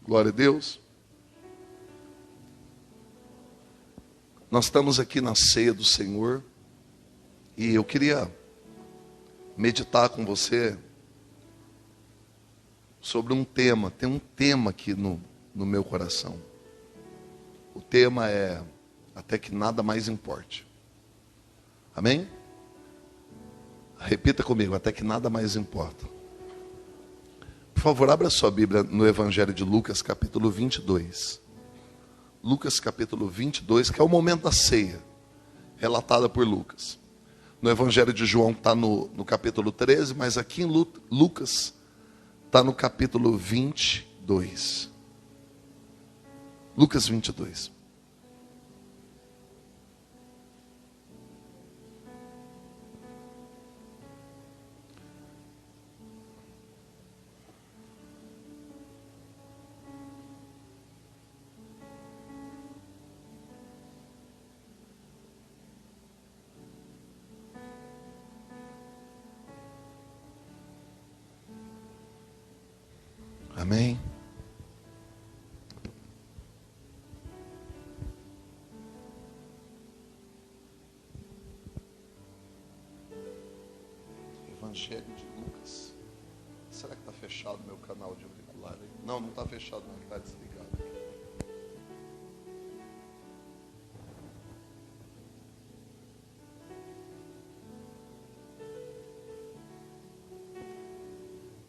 Glória a Deus. Nós estamos aqui na ceia do Senhor e eu queria meditar com você sobre um tema. Tem um tema aqui no meu coração. O tema é até que nada mais importe. Amém? Repita comigo, até que nada mais importa. Por favor, abra sua Bíblia no Evangelho de Lucas, capítulo 22. Lucas, capítulo 22, que é o momento da ceia, relatada por Lucas. No Evangelho de João está no capítulo 13, mas aqui em Lucas está no capítulo 22. Lucas 22. Amém? Evangelho de Lucas. Será que está fechado o meu canal de auricular aí? Não, não está fechado não, está desligado aqui.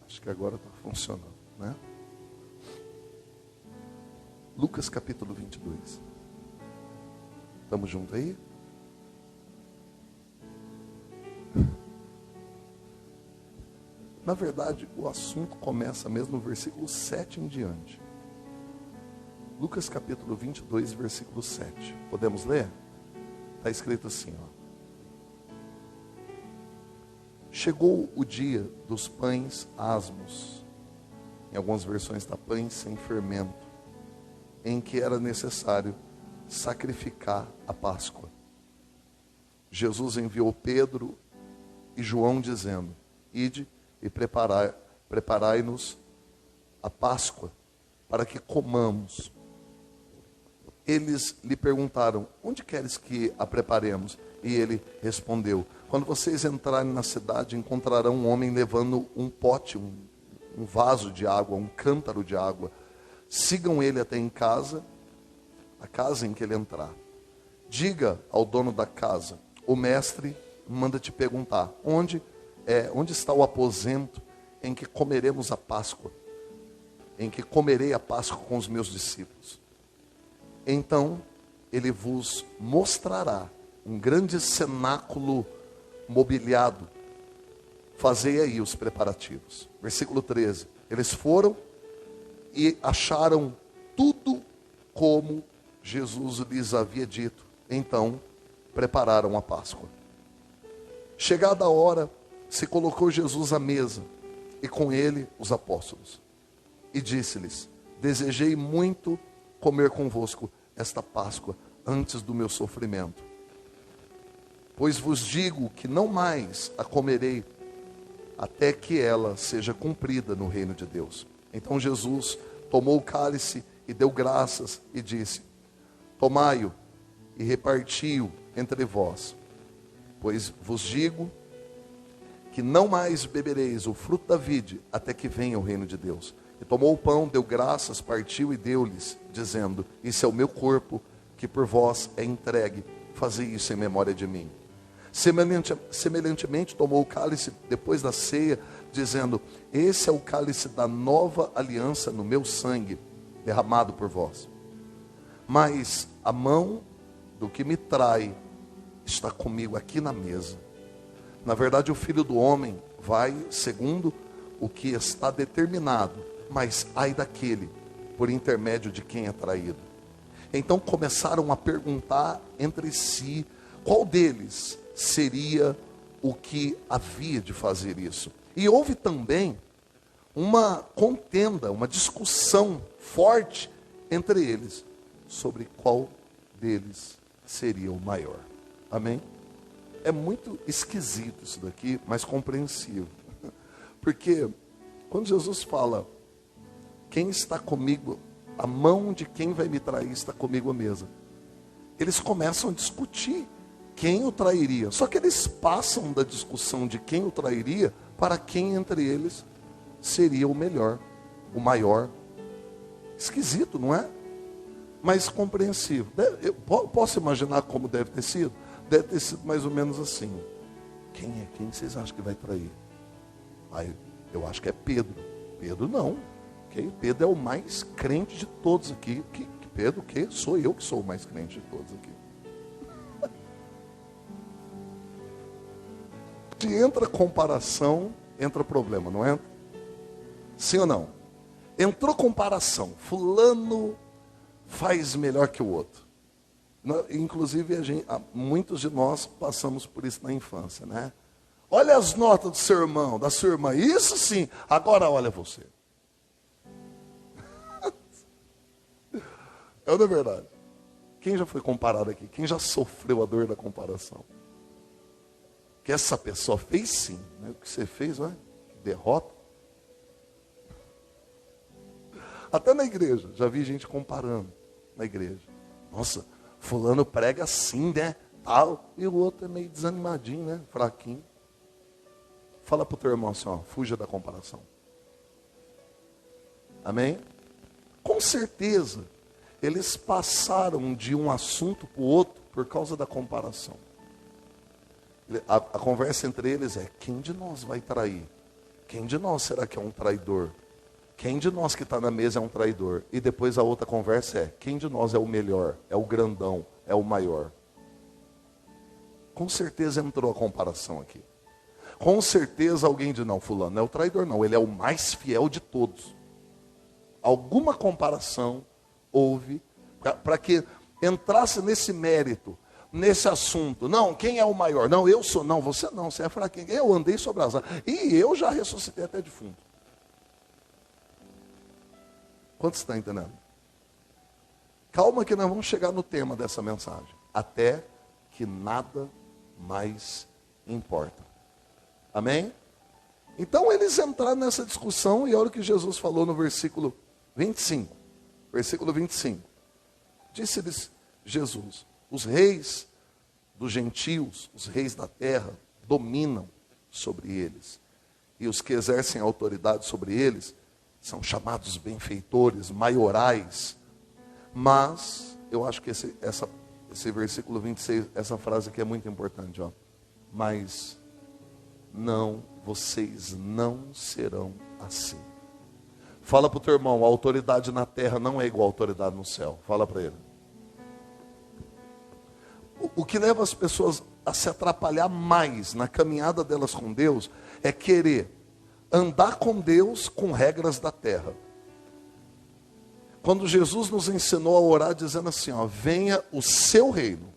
Acho que agora está funcionando, né? Lucas capítulo 22. Estamos juntos aí? Na verdade, o assunto começa mesmo no versículo 7 em diante. Lucas capítulo 22, versículo 7. Podemos ler? Está escrito assim, ó. Chegou o dia dos pães asmos. Em algumas versões está pães sem fermento, em que era necessário sacrificar a Páscoa. Jesus enviou Pedro e João dizendo: ide e preparai-nos a Páscoa, para que comamos. Eles lhe perguntaram: onde queres que a preparemos? E ele respondeu: quando vocês entrarem na cidade, encontrarão um homem levando um pote, um vaso de água, um cântaro de água. Sigam ele até em casa, a casa em que ele entrar. Diga ao dono da casa: o mestre manda te perguntar, onde está o aposento em que comeremos a Páscoa, em que comerei a Páscoa com os meus discípulos. Então ele vos mostrará um grande cenáculo mobiliado. Fazei aí os preparativos. Versículo 13. Eles foram e acharam tudo como Jesus lhes havia dito. Então prepararam a Páscoa. Chegada a hora, se colocou Jesus à mesa, e com ele os apóstolos. E disse-lhes: desejei muito comer convosco esta Páscoa antes do meu sofrimento. Pois vos digo que não mais a comerei, até que ela seja cumprida no reino de Deus. Então Jesus tomou o cálice e deu graças e disse: tomai-o e reparti-o entre vós. Pois vos digo que não mais bebereis o fruto da vide, até que venha o reino de Deus. E tomou o pão, deu graças, partiu e deu-lhes, dizendo: isso é o meu corpo, que por vós é entregue. Fazei isso em memória de mim. Semelhantemente tomou o cálice depois da ceia, dizendo: esse é o cálice da nova aliança no meu sangue, derramado por vós. Mas a mão do que me trai está comigo aqui na mesa. Na verdade, o Filho do Homem vai segundo o que está determinado, mas ai daquele por intermédio de quem é traído. Então começaram a perguntar entre si qual deles seria o que havia de fazer isso. E houve também uma contenda, uma discussão forte entre eles sobre qual deles seria o maior. Amém? É muito esquisito isso daqui, mas compreensível. Porque quando Jesus fala: quem está comigo a mão de quem vai me trair está comigo à mesa. Eles começam a discutir quem o trairia. Só que eles passam da discussão de quem o trairia para quem entre eles seria o melhor, o maior. Esquisito, não é? Mas compreensível. Eu posso imaginar como deve ter sido? Deve ter sido mais ou menos assim. Quem vocês acham que vai trair? Aí, eu acho que é Pedro. Pedro não. Pedro é o mais crente de todos aqui. Pedro, o quê? Sou eu que sou o mais crente de todos aqui. Se entra comparação, entra problema, não entra? Sim ou não? Entrou comparação. Fulano faz melhor que o outro. Inclusive, muitos de nós passamos por isso na infância, né? Olha as notas do seu irmão, da sua irmã. Isso sim. Agora olha você. É ou não é verdade? Quem já foi comparado aqui? Quem já sofreu a dor da comparação? Que essa pessoa fez sim. Né? O que você fez, olha, que derrota. Até na igreja, já vi gente comparando na igreja. Nossa, fulano prega assim, né? Tal. E o outro é meio desanimadinho, né? Fraquinho. Fala para o teu irmão assim, ó, fuja da comparação. Amém? Com certeza, eles passaram de um assunto para o outro por causa da comparação. A conversa entre eles é, quem de nós vai trair? Quem de nós será que é um traidor? Quem de nós que está na mesa é um traidor? E depois a outra conversa é, quem de nós é o melhor? É o grandão? É o maior? Com certeza entrou a comparação aqui. Com certeza alguém diz, não, fulano não é o traidor não, ele é o mais fiel de todos. Alguma comparação houve para que entrasse nesse mérito, nesse assunto. Não, quem é o maior? Não, eu sou. Não, você é fraquinho. Eu andei sobre as águas. E eu já ressuscitei até defunto. Quanto está entendendo? Calma que nós vamos chegar no tema dessa mensagem. Até que nada mais importa. Amém? Então eles entraram nessa discussão e olha o que Jesus falou no versículo 25. Versículo 25. Disse-lhes Jesus, os reis dos gentios, os reis da terra, dominam sobre eles. E os que exercem autoridade sobre eles são chamados benfeitores, maiorais. Mas, eu acho que esse versículo 26, essa frase aqui é muito importante. Ó. Mas vocês não serão assim. Fala para o teu irmão, a autoridade na terra não é igual à autoridade no céu. Fala para ele. O que leva as pessoas a se atrapalhar mais na caminhada delas com Deus é querer andar com Deus com regras da terra. Quando Jesus nos ensinou a orar dizendo assim, ó, venha o seu reino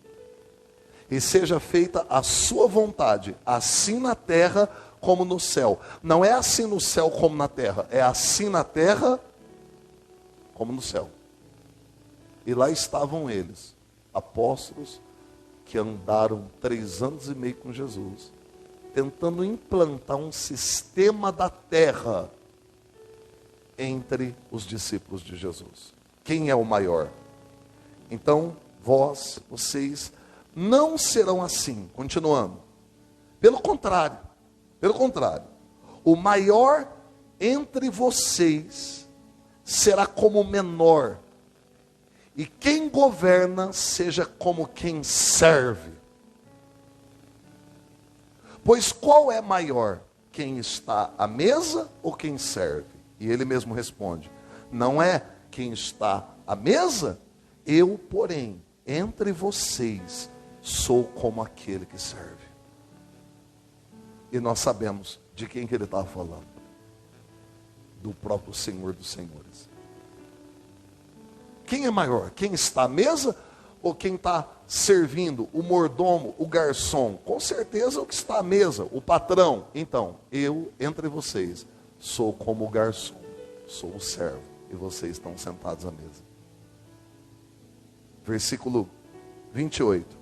e seja feita a sua vontade, assim na terra como no céu. Não é assim no céu como na terra, é assim na terra como no céu. E lá estavam eles, apóstolos, que andaram 3 anos e meio com Jesus, tentando implantar um sistema da terra entre os discípulos de Jesus. Quem é o maior? Então, vocês não serão assim. Continuando. Pelo contrário, o maior entre vocês será como o menor. E quem governa seja como quem serve. Pois qual é maior? Quem está à mesa ou quem serve? E ele mesmo responde, não é quem está à mesa? Eu, porém, entre vocês, sou como aquele que serve. E nós sabemos de quem que ele estava falando. Do próprio Senhor dos Senhores. Quem é maior? Quem está à mesa ou quem está servindo? O mordomo, o garçom? Com certeza o que está à mesa, o patrão. Então, eu, entre vocês, sou como o garçom, sou o servo. E vocês estão sentados à mesa. Versículo 28.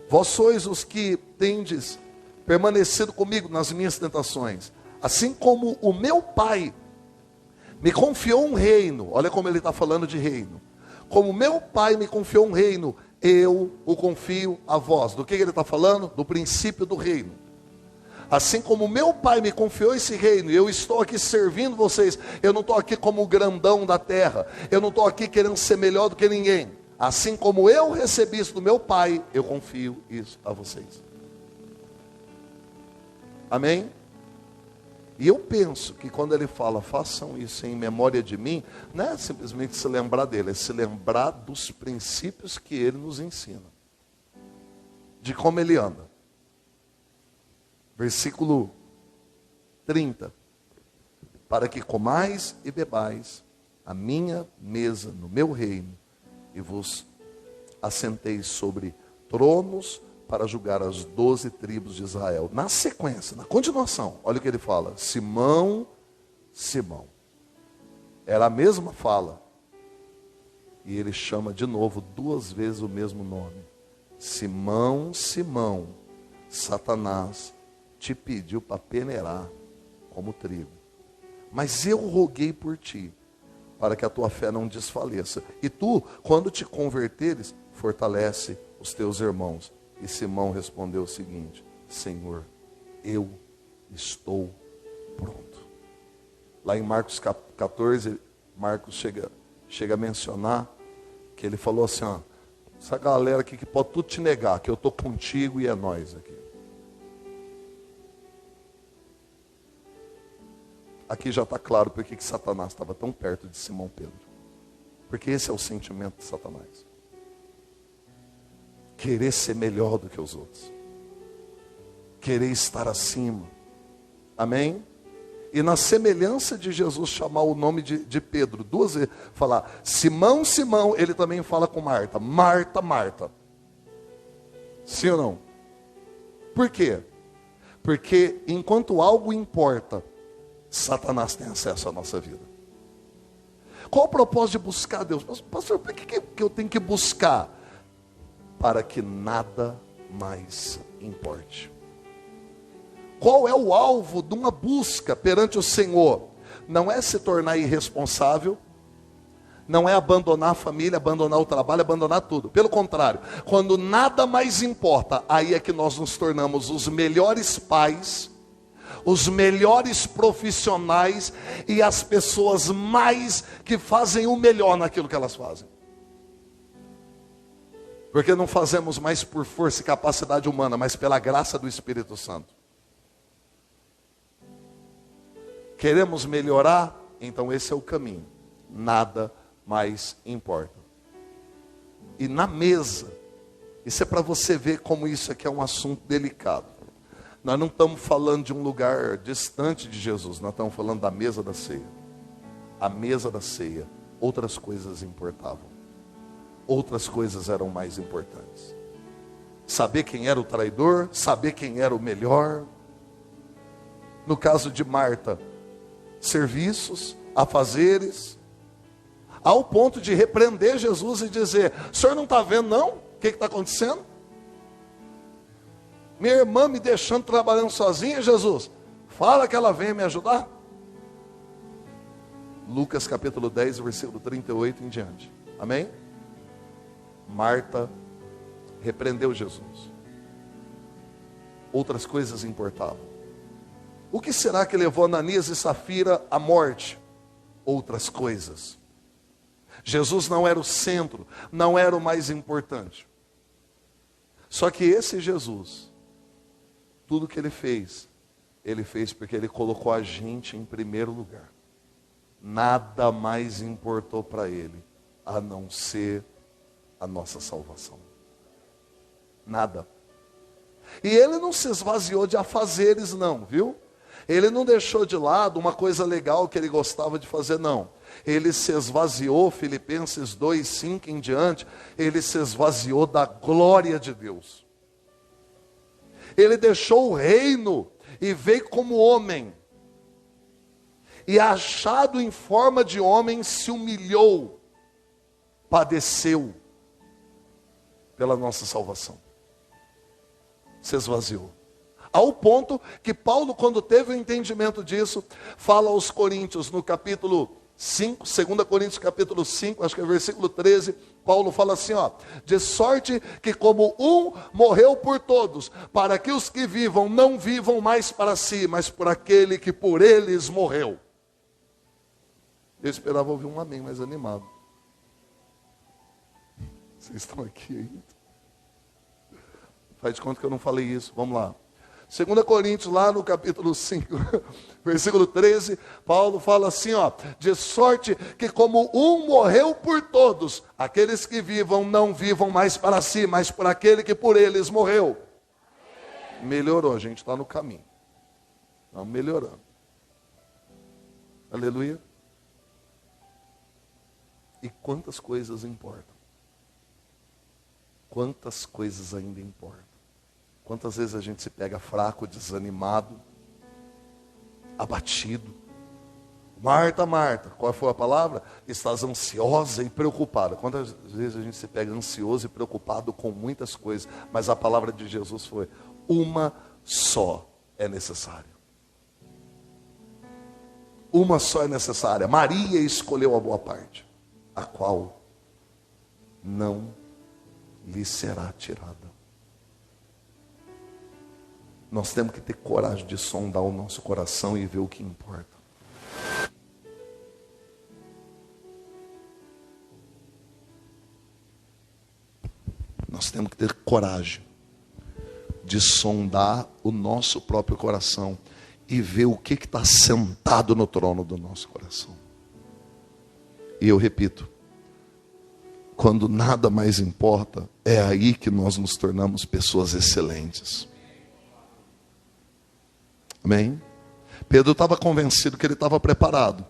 Vós sois os que tendes permanecido comigo nas minhas tentações, assim como o meu Pai me confiou um reino. Olha como ele está falando de reino. Como meu pai me confiou um reino, eu o confio a vós. Do que ele está falando? Do princípio do reino. Assim como meu pai me confiou esse reino, eu estou aqui servindo vocês. Eu não estou aqui como o grandão da terra. Eu não estou aqui querendo ser melhor do que ninguém. Assim como eu recebi isso do meu pai, eu confio isso a vocês. Amém? E eu penso que quando ele fala, façam isso em memória de mim, não é simplesmente se lembrar dele, é se lembrar dos princípios que ele nos ensina. De como ele anda. Versículo 30. Para que comais e bebais a minha mesa no meu reino, e vos assenteis sobre tronos para julgar as 12 tribos de Israel. Na sequência, na continuação, olha o que ele fala. Simão, Simão. Era a mesma fala. E ele chama de novo 2 vezes o mesmo nome. Simão, Simão, Satanás te pediu para peneirar como trigo. Mas eu roguei por ti, para que a tua fé não desfaleça. E tu, quando te converteres, fortalece os teus irmãos. E Simão respondeu o seguinte: Senhor, eu estou pronto. Lá em Marcos 14, Marcos chega a mencionar que ele falou assim, ó, essa galera aqui que pode tudo te negar, que eu estou contigo e é nós aqui. Aqui já está claro porque que Satanás estava tão perto de Simão Pedro. Porque esse é o sentimento de Satanás. Querer ser melhor do que os outros. Querer estar acima. Amém? E na semelhança de Jesus chamar o nome de Pedro 2 vezes, falar Simão, Simão, ele também fala com Marta. Marta, Marta. Sim ou não? Por quê? Porque enquanto algo importa, Satanás tem acesso à nossa vida. Qual o propósito de buscar Deus? Pastor, por que eu tenho que buscar? Para que nada mais importe. Qual é o alvo de uma busca perante o Senhor? Não é se tornar irresponsável, não é abandonar a família, abandonar o trabalho, abandonar tudo. Pelo contrário, quando nada mais importa, aí é que nós nos tornamos os melhores pais, os melhores profissionais e as pessoas mais que fazem o melhor naquilo que elas fazem. Porque não fazemos mais por força e capacidade humana, mas pela graça do Espírito Santo. Queremos melhorar? Então esse é o caminho. Nada mais importa. E na mesa, isso é para você ver como isso aqui é um assunto delicado. Nós não estamos falando de um lugar distante de Jesus, nós estamos falando da mesa da ceia. A mesa da ceia, outras coisas importavam. Outras coisas eram mais importantes. Saber quem era o traidor, saber quem era o melhor. No caso de Marta, serviços, afazeres, ao ponto de repreender Jesus e dizer: o senhor não está vendo não? O que está acontecendo? Minha irmã me deixando trabalhando sozinha, Jesus, fala que ela venha me ajudar. Lucas capítulo 10, versículo 38 em diante. Amém? Marta repreendeu Jesus. Outras coisas importavam. O que será que levou Ananias e Safira à morte? Outras coisas. Jesus não era o centro, não era o mais importante. Só que esse Jesus, tudo que ele fez porque ele colocou a gente em primeiro lugar. Nada mais importou para ele, a não ser a nossa salvação. Nada. E ele não se esvaziou de afazeres não, viu? Ele não deixou de lado uma coisa legal que ele gostava de fazer, não. Ele se esvaziou, Filipenses 2, 5 em diante, ele se esvaziou da glória de Deus. Ele deixou o reino e veio como homem. E achado em forma de homem, se humilhou, padeceu pela nossa salvação. Se esvaziou. Ao ponto que Paulo, quando teve o entendimento disso, fala aos Coríntios, no capítulo 5, 2 Coríntios capítulo 5, acho que é versículo 13, Paulo fala assim, ó: de sorte que como um morreu por todos, para que os que vivam não vivam mais para si, mas por aquele que por eles morreu. Eu esperava ouvir um amém mais animado. Vocês estão aqui ainda? Faz de conta que eu não falei isso, vamos lá. 2 Coríntios, lá no capítulo 5, versículo 13, Paulo fala assim, ó: de sorte que como um morreu por todos, aqueles que vivam não vivam mais para si, mas por aquele que por eles morreu. Melhorou, a gente está no caminho. Estamos melhorando. Aleluia. E quantas coisas importam? Quantas coisas ainda importam? Quantas vezes a gente se pega fraco, desanimado, abatido. Marta, Marta, qual foi a palavra? Estás ansiosa e preocupada. Quantas vezes a gente se pega ansioso e preocupado com muitas coisas, mas a palavra de Jesus foi: uma só é necessária. Uma só é necessária. Maria escolheu a boa parte, a qual não lhe será tirada. Nós temos que ter coragem de sondar o nosso coração e ver o que importa. Nós temos que ter coragem de sondar o nosso próprio coração e ver o que está sentado no trono do nosso coração. E eu repito, quando nada mais importa, é aí que nós nos tornamos pessoas excelentes. Amém? Pedro estava convencido que ele estava preparado,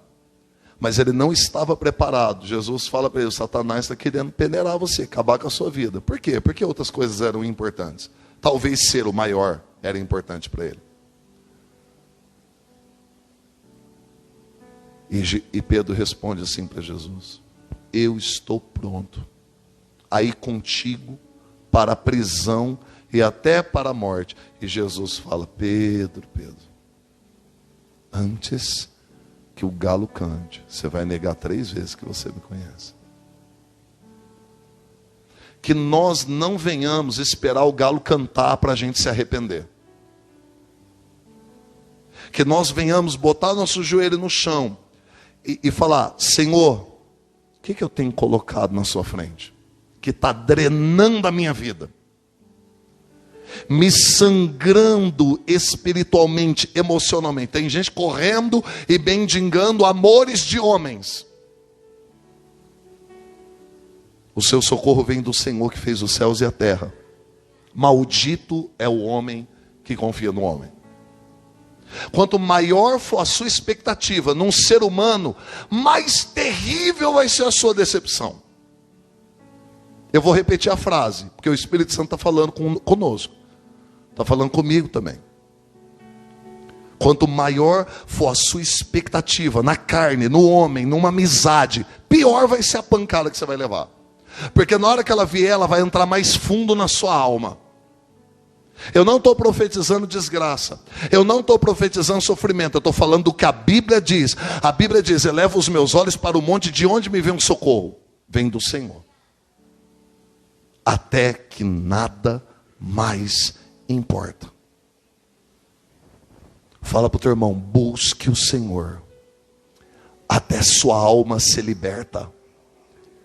mas ele não estava preparado. Jesus fala para ele: Satanás está querendo peneirar você, acabar com a sua vida. Por quê? Porque outras coisas eram importantes. Talvez ser o maior era importante para ele. E Pedro responde assim para Jesus: eu estou pronto a ir contigo para a prisão e até para a morte. E Jesus fala: Pedro, antes que o galo cante, você vai negar 3 vezes que você me conhece. Que nós não venhamos esperar o galo cantar para a gente se arrepender. Que nós venhamos botar nosso joelho no chão e falar: Senhor, o que eu tenho colocado na sua frente? Que está drenando a minha vida, me sangrando espiritualmente, emocionalmente. Tem gente correndo e mendigando amores de homens. O seu socorro vem do Senhor que fez os céus e a terra. Maldito é o homem que confia no homem. Quanto maior for a sua expectativa num ser humano, mais terrível vai ser a sua decepção. Eu vou repetir a frase, porque o Espírito Santo está falando conosco. Está falando comigo também. Quanto maior for a sua expectativa na carne, no homem, numa amizade, pior vai ser a pancada que você vai levar. Porque na hora que ela vier, ela vai entrar mais fundo na sua alma. Eu não estou profetizando desgraça, eu não estou profetizando sofrimento, eu estou falando do que a Bíblia diz. A Bíblia diz: eleva os meus olhos para o monte, de onde me vem um socorro? Vem do Senhor. Até que nada mais importa. Fala para o teu irmão: busque o Senhor, até sua alma se liberta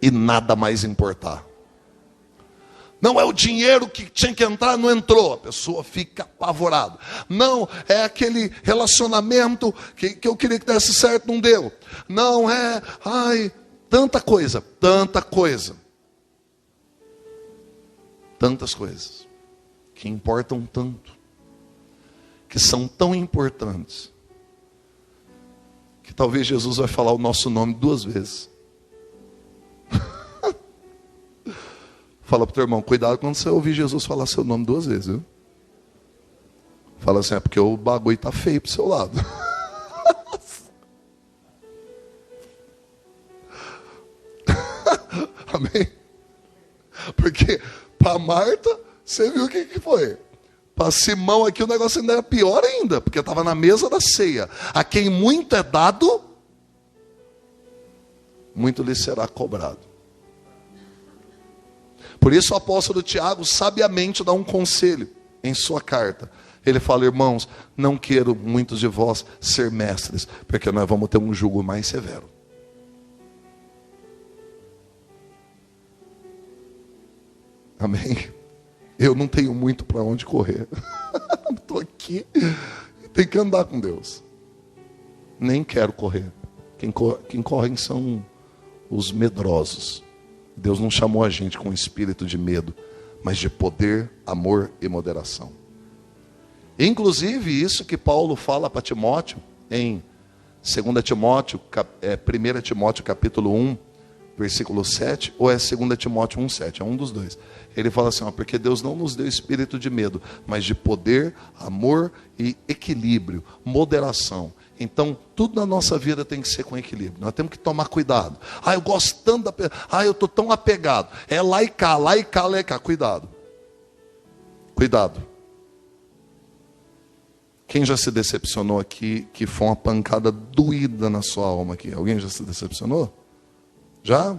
e nada mais importar. Não é o dinheiro que tinha que entrar, não entrou, a pessoa fica apavorada. Não é aquele relacionamento que eu queria que desse certo, não deu. Não é, tanta coisa, tantas coisas que importam tanto, que são tão importantes, que talvez Jesus vai falar o nosso nome 2 vezes. Fala para o teu irmão: cuidado quando você ouvir Jesus falar seu nome 2 vezes, viu? Fala assim: é porque o bagulho está feio para o seu lado. Amém? Porque para Marta, você viu o que foi? Para Simão aqui o negócio ainda era pior ainda, porque estava na mesa da ceia. A quem muito é dado, muito lhe será cobrado. Por isso o apóstolo Tiago sabiamente dá um conselho em sua carta. Ele fala: irmãos, não quero muitos de vós ser mestres, porque nós vamos ter um jugo mais severo. Amém? Eu não tenho muito para onde correr. Estou aqui e tenho que andar com Deus. Nem quero correr. Quem correm são os medrosos. Deus não chamou a gente com espírito de medo, mas de poder, amor e moderação. Inclusive isso que Paulo fala para Timóteo em 2 Timóteo, 1 Timóteo capítulo 1, versículo 7, ou é 2 Timóteo 1, 7, é um dos dois. Ele fala assim, porque Deus não nos deu espírito de medo, mas de poder, amor e equilíbrio, moderação. Então, tudo na nossa vida tem que ser com equilíbrio. Nós temos que tomar cuidado. Eu gosto tanto da pessoa. Eu estou tão apegado. É lá e cá, lá e cá, lá e cá. Cuidado. Cuidado. Quem já se decepcionou aqui, que foi uma pancada doída na sua alma aqui? Alguém já se decepcionou? Já?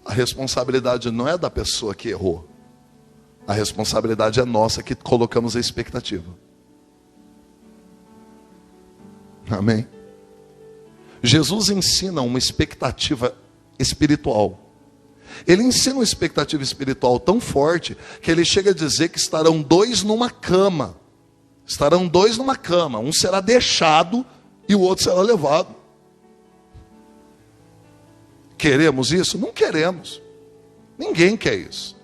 A responsabilidade não é da pessoa que errou. A responsabilidade é nossa que colocamos a expectativa. Amém? Jesus ensina uma expectativa espiritual. Ele ensina uma expectativa espiritual tão forte que ele chega a dizer que estarão dois numa cama. Estarão dois numa cama. Um será deixado e o outro será levado. Queremos isso? Não queremos. Ninguém quer isso.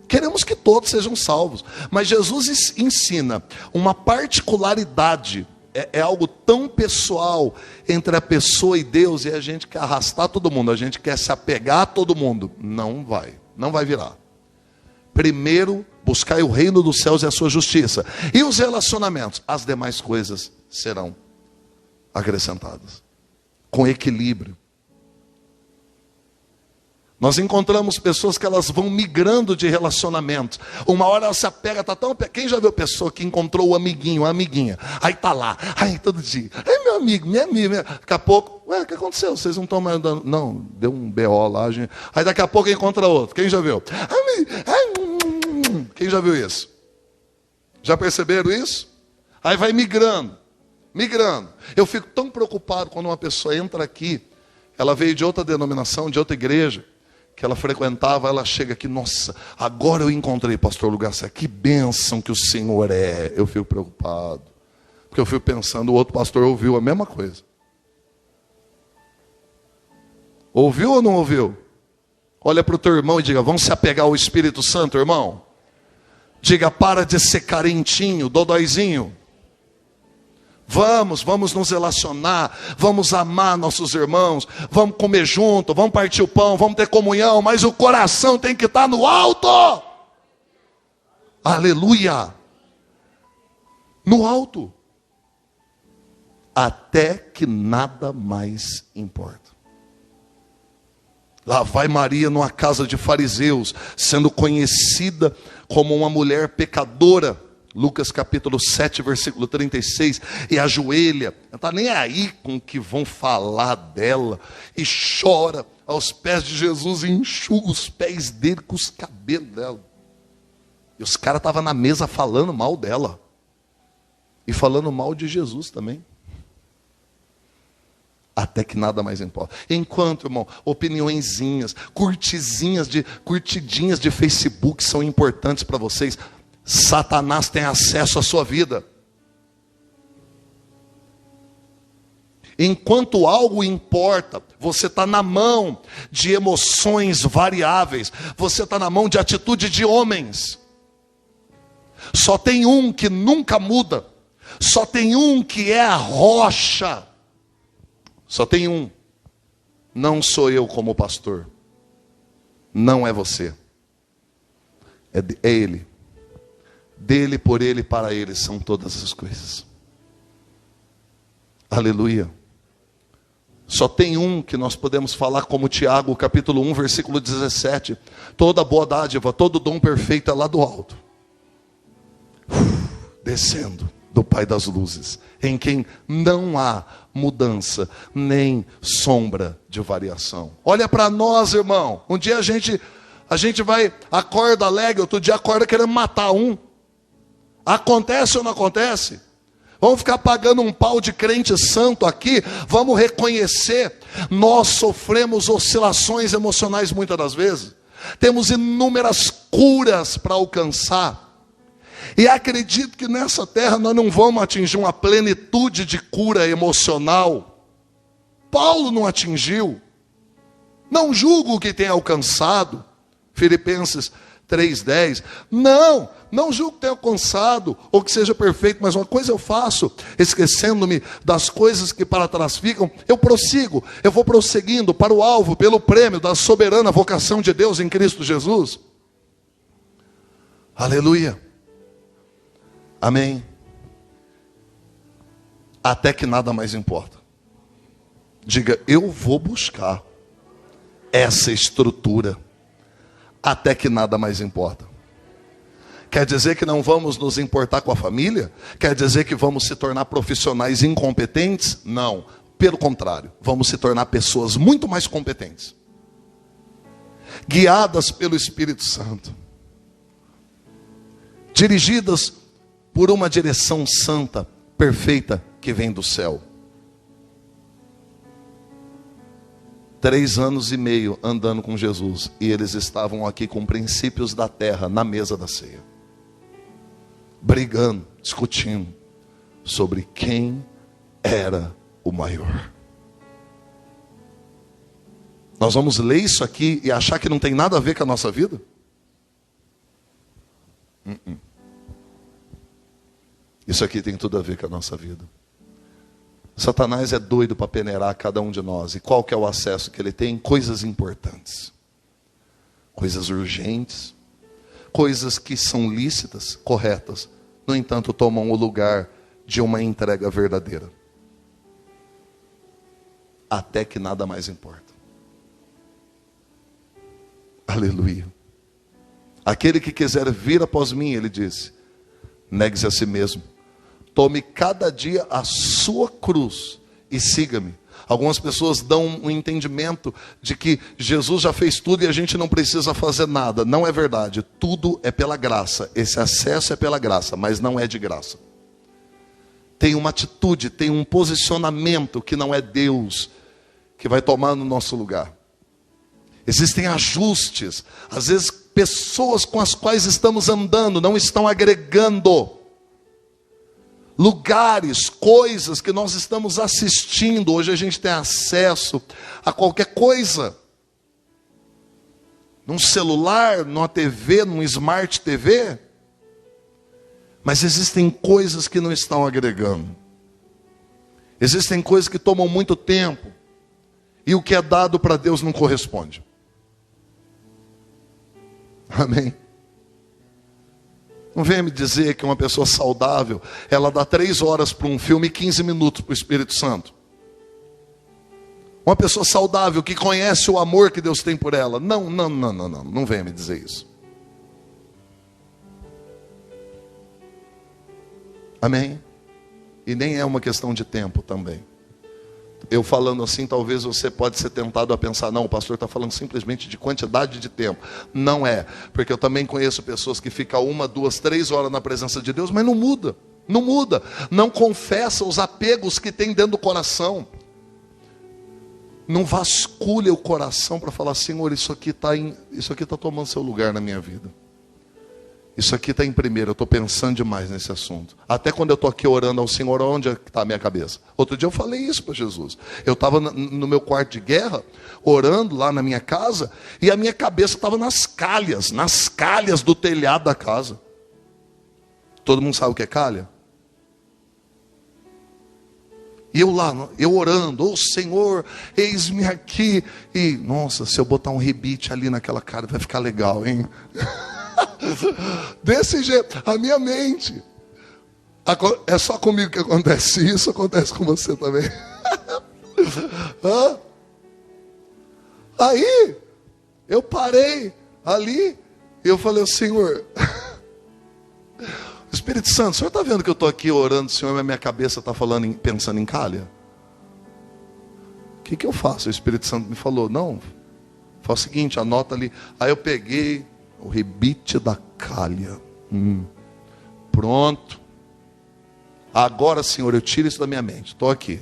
Queremos que todos sejam salvos. Mas Jesus ensina uma particularidade. É algo tão pessoal entre a pessoa e Deus, e a gente quer arrastar todo mundo, a gente quer se apegar a todo mundo. Não vai virar. Primeiro, buscai o reino dos céus e a sua justiça. E os relacionamentos, as demais coisas serão acrescentadas. Com equilíbrio. Nós encontramos pessoas que elas vão migrando de relacionamentos. Uma hora ela se apega, tá tão... Quem já viu pessoa que encontrou o amiguinho, a amiguinha? Aí tá lá, todo dia. Meu amigo, minha amiga. Daqui a pouco, o que aconteceu? Vocês não estão mais andando? Não, deu um BO lá. Gente... Aí daqui a pouco encontra outro. Quem já viu? Quem já viu isso? Já perceberam isso? Aí vai migrando. Eu fico tão preocupado quando uma pessoa entra aqui, ela veio de outra denominação, de outra igreja, que ela frequentava, ela chega aqui, nossa, agora eu encontrei pastor lugar certo, que bênção que o Senhor é. Eu fico preocupado, porque eu fico pensando, o outro pastor ouviu a mesma coisa. Ouviu ou não ouviu? Olha para o teu irmão e diga, vamos se apegar ao Espírito Santo, irmão. Diga, para de ser carentinho, dodóizinho. Vamos nos relacionar, vamos amar nossos irmãos, vamos comer junto, vamos partir o pão, vamos ter comunhão, mas o coração tem que estar no alto. Aleluia! No alto. Até que nada mais importa. Lá vai Maria numa casa de fariseus, sendo conhecida como uma mulher pecadora. Lucas capítulo 7, versículo 36, e ajoelha, não está nem aí com o que vão falar dela, e chora aos pés de Jesus, e enxuga os pés dele com os cabelos dela. E os caras estavam na mesa falando mal dela, e falando mal de Jesus também. Até que nada mais importa. Enquanto, irmão, opiniõezinhas, curtidinhas de Facebook são importantes para vocês, Satanás tem acesso à sua vida. Enquanto algo importa, você está na mão de emoções variáveis, você está na mão de atitude de homens. Só tem um que nunca muda, só tem um que é a rocha, só tem um. Não sou eu como pastor, não é você, é ele. Dele, por ele, para ele são todas as coisas. Aleluia. Só tem um que nós podemos falar como Tiago, capítulo 1, versículo 17. Toda boa dádiva, todo dom perfeito é lá do alto, descendo do Pai das luzes, em quem não há mudança, nem sombra de variação. Olha para nós, irmão. Um dia a gente acorda alegre, outro dia acorda querendo matar um. Acontece ou não acontece? Vamos ficar pagando um pau de crente santo aqui? Vamos reconhecer, nós sofremos oscilações emocionais muitas das vezes. Temos inúmeras curas para alcançar. E acredito que nessa terra nós não vamos atingir uma plenitude de cura emocional. Paulo não atingiu. Não julgo o que tem alcançado. Filipenses 3:10. Não julgo que tenha alcançado, ou que seja perfeito, mas uma coisa eu faço, esquecendo-me das coisas que para trás ficam, eu prossigo, eu vou prosseguindo para o alvo, pelo prêmio da soberana vocação de Deus em Cristo Jesus. Aleluia. Amém. Até que nada mais importa. Diga, eu vou buscar essa estrutura, até que nada mais importa. Quer dizer que não vamos nos importar com a família? Quer dizer que vamos se tornar profissionais incompetentes? Não, pelo contrário, vamos se tornar pessoas muito mais competentes, guiadas pelo Espírito Santo, dirigidas por uma direção santa, perfeita, que vem do céu. 3 anos e meio andando com Jesus, e eles estavam aqui com princípios da terra na mesa da ceia, brigando, discutindo sobre quem era o maior. Nós vamos ler isso aqui e achar que não tem nada a ver com a nossa vida? Isso aqui tem tudo a ver com a nossa vida. Satanás é doido para peneirar cada um de nós. E qual que é o acesso que ele tem? Coisas importantes, coisas urgentes, coisas que são lícitas, corretas, no entanto tomam o lugar de uma entrega verdadeira, até que nada mais importa. Aleluia. Aquele que quiser vir após mim, ele disse, negue-se a si mesmo, tome cada dia a sua cruz e siga-me. Algumas pessoas dão um entendimento de que Jesus já fez tudo e a gente não precisa fazer nada. Não é verdade. Tudo é pela graça. Esse acesso é pela graça, mas não é de graça. Tem uma atitude, tem um posicionamento que não é Deus que vai tomar no nosso lugar. Existem ajustes. Às vezes pessoas com as quais estamos andando não estão agregando. Lugares, coisas que nós estamos assistindo. Hoje a gente tem acesso a qualquer coisa. Num celular, numa TV, num Smart TV. Mas existem coisas que não estão agregando. Existem coisas que tomam muito tempo. E o que é dado para Deus não corresponde. Amém? Não venha me dizer que uma pessoa saudável, ela dá 3 horas para um filme e 15 minutos para o Espírito Santo. Uma pessoa saudável que conhece o amor que Deus tem por ela. Não venha me dizer isso. Amém? E nem é uma questão de tempo também. Eu falando assim, talvez você pode ser tentado a pensar, não, o pastor está falando simplesmente de quantidade de tempo. Não é, porque eu também conheço pessoas que ficam 1, 2, 3 horas na presença de Deus, mas não muda, não confessa os apegos que tem dentro do coração, não vasculha o coração para falar, Senhor, isso aqui está tomando seu lugar na minha vida. Isso aqui está em primeiro, eu estou pensando demais nesse assunto. Até quando eu estou aqui orando ao Senhor, onde está a minha cabeça? Outro dia eu falei isso para Jesus. Eu estava no meu quarto de guerra, orando lá na minha casa, e a minha cabeça estava nas calhas do telhado da casa. Todo mundo sabe o que é calha? E eu lá, eu orando, Senhor, eis-me aqui. E, nossa, se eu botar um rebite ali naquela cara, vai ficar legal, hein? Desse jeito, a minha mente. É só comigo que acontece isso, acontece com você também. Aí, eu parei ali, e eu falei, Senhor, Espírito Santo, o Senhor está vendo que eu estou aqui orando, Senhor, mas minha cabeça está pensando em calha? que eu faço? O Espírito Santo me falou, não, faz o seguinte, anota ali. Aí eu peguei o rebite da calha. Pronto. Agora, Senhor, eu tiro isso da minha mente. Estou aqui.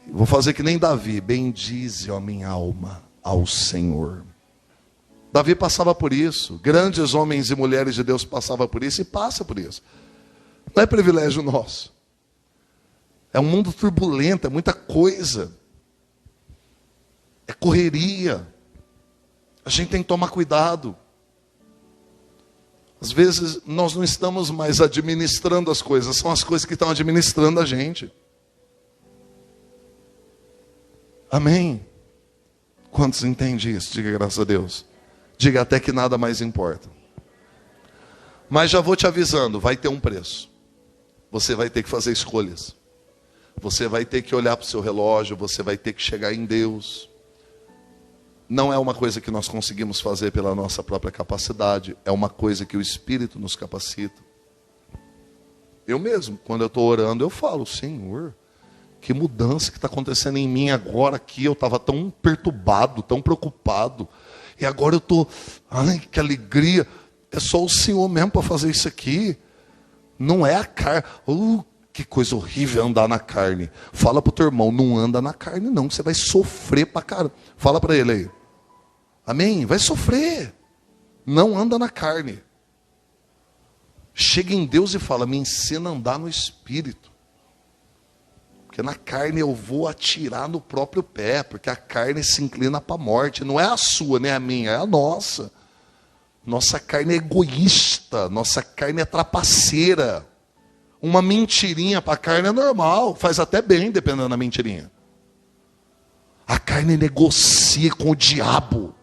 Vou fazer que nem Davi. Bendize, ó minha alma, ao Senhor. Davi passava por isso. Grandes homens e mulheres de Deus passavam por isso e passa por isso. Não é privilégio nosso. É um mundo turbulento, é muita coisa. É correria. A gente tem que tomar cuidado. Às vezes nós não estamos mais administrando as coisas, são as coisas que estão administrando a gente. Amém? Quantos entendem isso? Diga graças a Deus. Diga até que nada mais importa. Mas já vou te avisando, vai ter um preço. Você vai ter que fazer escolhas. Você vai ter que olhar para o seu relógio, você vai ter que chegar em Deus. Não é uma coisa que nós conseguimos fazer pela nossa própria capacidade, é uma coisa que o Espírito nos capacita. Eu mesmo, quando eu estou orando, eu falo, Senhor, que mudança que está acontecendo em mim agora aqui, eu estava tão perturbado, tão preocupado, e agora eu estou, ai, que alegria, é só o Senhor mesmo para fazer isso aqui, não é a carne. Que coisa horrível andar na carne. Fala para o teu irmão, não anda na carne não, você vai sofrer para caramba. Fala para ele aí. Amém? Vai sofrer. Não anda na carne. Chega em Deus e fala, me ensina a andar no Espírito. Porque na carne eu vou atirar no próprio pé, porque a carne se inclina para a morte. Não é a sua, nem a minha, é a nossa. Nossa carne é egoísta, nossa carne é trapaceira. Uma mentirinha para a carne é normal, faz até bem dependendo da mentirinha. A carne negocia com o diabo.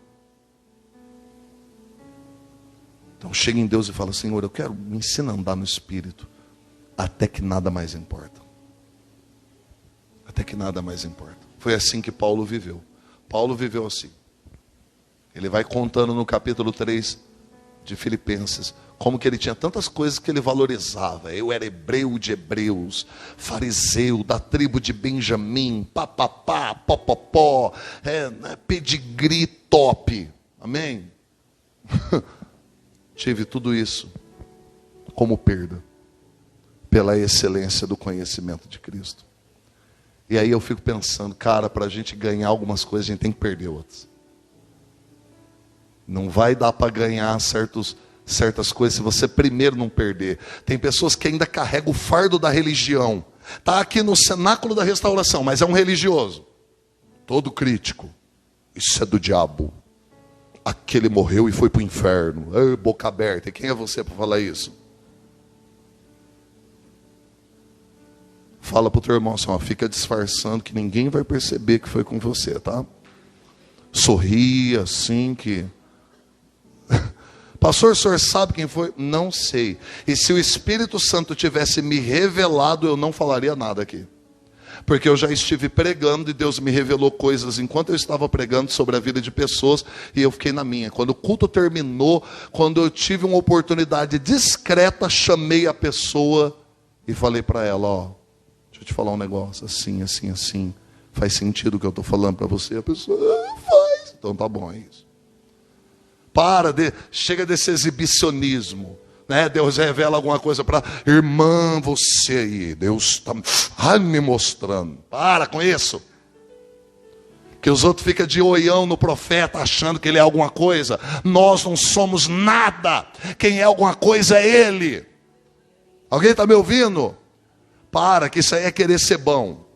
Então chega em Deus e fala, Senhor, eu quero, me ensina a andar no Espírito, até que nada mais importa. Até que nada mais importa. Foi assim que Paulo viveu. Paulo viveu assim. Ele vai contando no capítulo 3 de Filipenses, como que ele tinha tantas coisas que ele valorizava. Eu era hebreu de hebreus, fariseu da tribo de Benjamim, papapá, popopó, pedigree top. Amém? Tive tudo isso como perda, pela excelência do conhecimento de Cristo. E aí eu fico pensando, cara, para a gente ganhar algumas coisas, a gente tem que perder outras. Não vai dar para ganhar certas coisas se você primeiro não perder. Tem pessoas que ainda carregam o fardo da religião. Está aqui no cenáculo da restauração, mas é um religioso. Todo crítico. Isso é do diabo. Aquele morreu e foi para o inferno. Boca aberta. E quem é você para falar isso? Fala para o teu irmão assim, ó, fica disfarçando que ninguém vai perceber que foi com você, tá? Sorria assim que... Pastor, o senhor sabe quem foi? Não sei. E se o Espírito Santo tivesse me revelado, eu não falaria nada aqui. Porque eu já estive pregando e Deus me revelou coisas enquanto eu estava pregando sobre a vida de pessoas e eu fiquei na minha. Quando o culto terminou, quando eu tive uma oportunidade discreta, chamei a pessoa e falei para ela, ó, deixa eu te falar um negócio, assim, assim, assim. Faz sentido o que eu estou falando para você? A pessoa, faz. Então tá bom, é isso. Chega desse exibicionismo, né? Deus revela alguma coisa para irmã, você aí, Deus está me mostrando. Para com isso. Que os outros ficam de oião no profeta, achando que ele é alguma coisa. Nós não somos nada. Quem é alguma coisa é ele. Alguém está me ouvindo? Para, que isso aí é querer ser bom.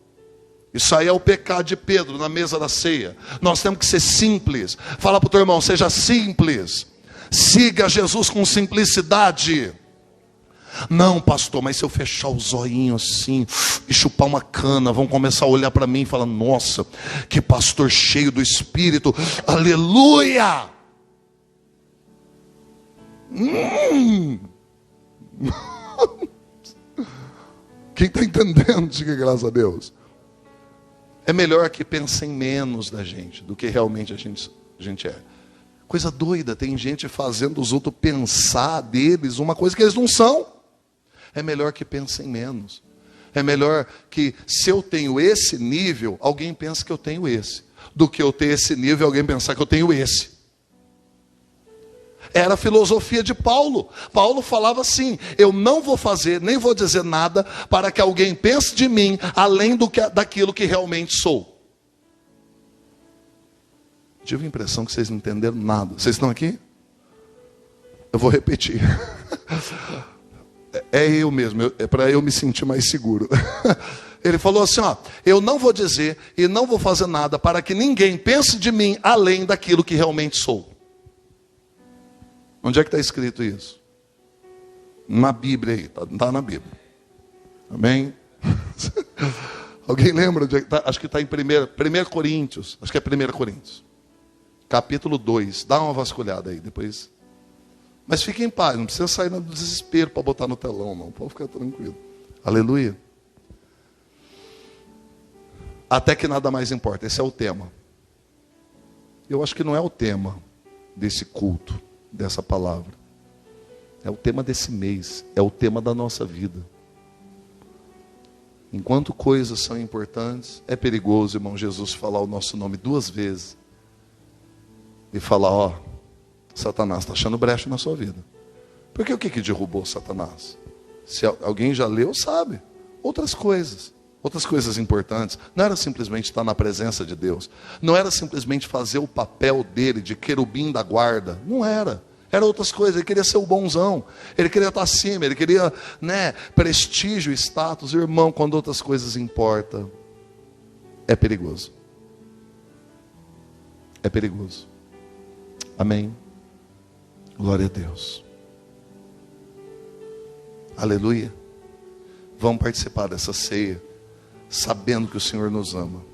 Isso aí é o pecado de Pedro na mesa da ceia. Nós temos que ser simples. Fala para o teu irmão, seja simples. Siga Jesus com simplicidade. Não, pastor, mas se eu fechar os olhinhos assim e chupar uma cana, vão começar a olhar para mim e falar, nossa, que pastor cheio do Espírito. Aleluia! Quem está entendendo, diga graças a Deus. É melhor que pensem menos da gente do que realmente a gente é. Coisa doida, tem gente fazendo os outros pensar deles uma coisa que eles não são. É melhor que pensem menos. É melhor que, se eu tenho esse nível, alguém pense que eu tenho esse, do que eu ter esse nível e alguém pensar que eu tenho esse. Era a filosofia de Paulo. Paulo falava assim: eu não vou fazer, nem vou dizer nada para que alguém pense de mim além daquilo que realmente sou. Tive a impressão que vocês não entenderam nada. Vocês estão aqui? Eu vou repetir. É eu mesmo, é para eu me sentir mais seguro. Ele falou assim, ó: eu não vou dizer e não vou fazer nada para que ninguém pense de mim além daquilo que realmente sou. Onde é que está escrito isso? Na Bíblia aí, está na Bíblia. Amém? Alguém lembra onde é que está? Acho que está em 1 Coríntios, acho que é 1 Coríntios. Capítulo 2, dá uma vasculhada aí depois. Mas fique em paz, não precisa sair no desespero para botar no telão, não. Pode ficar tranquilo. Aleluia. Até que nada mais importa. Esse é o tema. Eu acho que não é o tema desse culto, dessa palavra. É o tema desse mês. É o tema da nossa vida. Enquanto coisas são importantes, é perigoso, irmão Jesus, falar o nosso nome 2 vezes. E falar, ó, Satanás está achando brecha na sua vida. Porque o que derrubou Satanás? Se alguém já leu, sabe. Outras coisas importantes. Não era simplesmente estar na presença de Deus. Não era simplesmente fazer o papel dele de querubim da guarda. Não era. Era outras coisas. Ele queria ser o bonzão. Ele queria estar acima. Ele queria, prestígio, status. Irmão, quando outras coisas importam, é perigoso. É perigoso. Amém. Glória a Deus. Aleluia. Vamos participar dessa ceia, sabendo que o Senhor nos ama.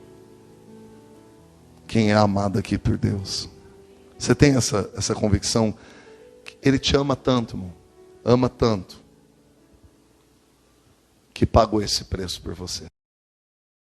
Quem é amado aqui por Deus? Você tem essa convicção? Ele te ama tanto, irmão. Ama tanto, que pagou esse preço por você.